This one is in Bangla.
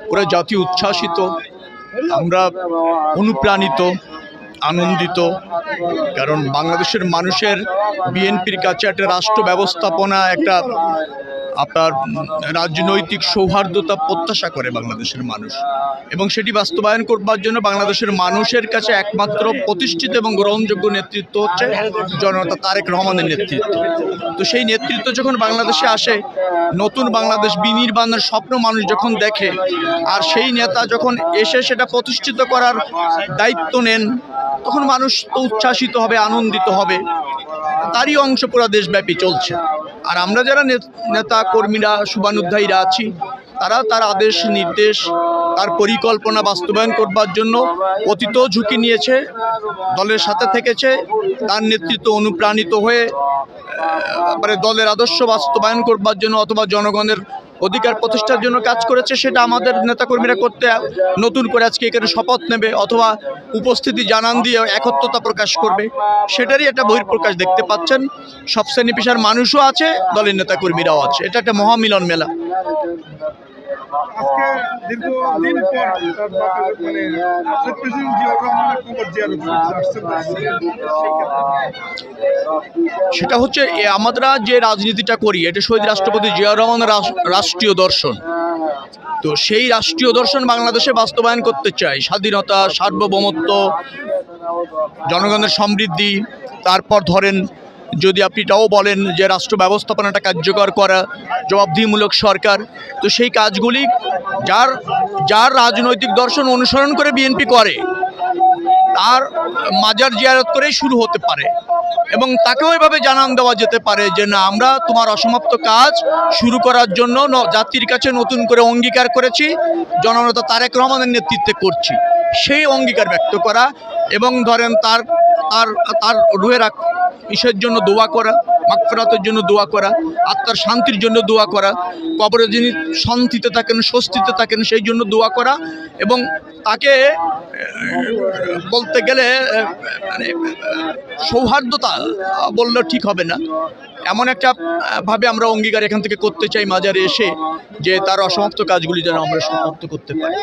পুরো জাতি উচ্ছ্বাসিত, আমরা অনুপ্রাণিত, আনন্দিত। কারণ বাংলাদেশের মানুষের বিএনপির কাছে একটা রাষ্ট্র ব্যবস্থাপনা, একটা আপনার রাজনৈতিক সৌহার্দ্যতা প্রত্যাশা করে বাংলাদেশের মানুষ, এবং সেটি বাস্তবায়ন করবার জন্য বাংলাদেশের মানুষের কাছে একমাত্র প্রতিষ্ঠিত এবং গ্রহণযোগ্য নেতৃত্ব হচ্ছে জননেতা তারেক রহমানের নেতৃত্ব। তো সেই নেতৃত্ব যখন বাংলাদেশে আসে, নতুন বাংলাদেশ বিনির্মাণের স্বপ্ন মানুষ যখন দেখে, আর সেই নেতা যখন এসে সেটা প্রতিষ্ঠিত করার দায়িত্ব নেন, তখন মানুষ তো উচ্ছ্বাসিত হবে, আনন্দিত হবে। তারই অংশ পুরো দেশব্যাপী চলছে। আর আমরা যারা নেতা কর্মীরা, শুভানুধ্যায়ীরা আছি, তারা তার আদেশ নির্দেশ, তার পরিকল্পনা বাস্তবায়ন করবার জন্য অতীত ঝুঁকি নিয়েছে, দলের সাথে থেকেছে, তার নেতৃত্ব অনুপ্রাণিত হয়ে দলের আদর্শ বাস্তবায়ন করবার জন্য অথবা জনগণের অধিকার প্রতিষ্ঠার জন্য কাজ করেছে। সেটা আমাদের নেতাকর্মীরা করতে নতুন করে আজকে এখানে শপথ নেবে অথবা উপস্থিতি জানান দিয়ে একত্রতা প্রকাশ করবে, সেটারই একটা বহিঃপ্রকাশ দেখতে পাচ্ছেন। সব শ্রেণী পেশার মানুষও আছে, দলের নেতাকর্মীরাও আছে। এটা একটা মহামিলন মেলা। আজকে দীর্ঘদিন পর সেটা হচ্ছে আমরা যে রাজনীতিটা করি, এটা শহীদ রাষ্ট্রপতি জিয়াউর রহমানের রাষ্ট্রীয় দর্শন। তো সেই রাষ্ট্রীয় দর্শন বাংলাদেশে বাস্তবায়ন করতে চাই। স্বাধীনতা, সার্বভৌমত্ব, জনগণের সমৃদ্ধি, তারপর ধরেন যদি আপনি এটাও বলেন যে রাষ্ট্র ব্যবস্থাপনাটা কার্যকর করা, জবাবদিহিমূলক সরকার, তো সেই কাজগুলি যার রাজনৈতিক দর্শন অনুসরণ করে বিএনপি করে, তার মাজার জিয়ারত করেই শুরু হতে পারে, এবং তাকেও এভাবে জানান দেওয়া যেতে পারে যে না, আমরা তোমার অসমাপ্ত কাজ শুরু করার জন্য জাতির কাছে নতুন করে অঙ্গীকার করেছি, জননেতা তারেক রহমানের নেতৃত্বে করছি। সেই অঙ্গীকার ব্যক্ত করা এবং ধরেন তার তার তার রুহের ইসের জন্য দোয়া করা, মাগফিরাতের জন্য দোয়া করা, আত্মার শান্তির জন্য দোয়া করা, কবরে যিনি শান্তিতে থাকেন, স্বস্তিতে থাকেন, সেই জন্য দোয়া করা, এবং তাকে বলতে গেলে সৌহার্দ্যতা বললে ঠিক হবে না, এমন একটা ভাবে আমরা অঙ্গীকার এখান থেকে করতে চাই মাজারে এসে, যে তার অসমাপ্ত কাজগুলি যেন আমরা সমাপ্ত করতে পারি।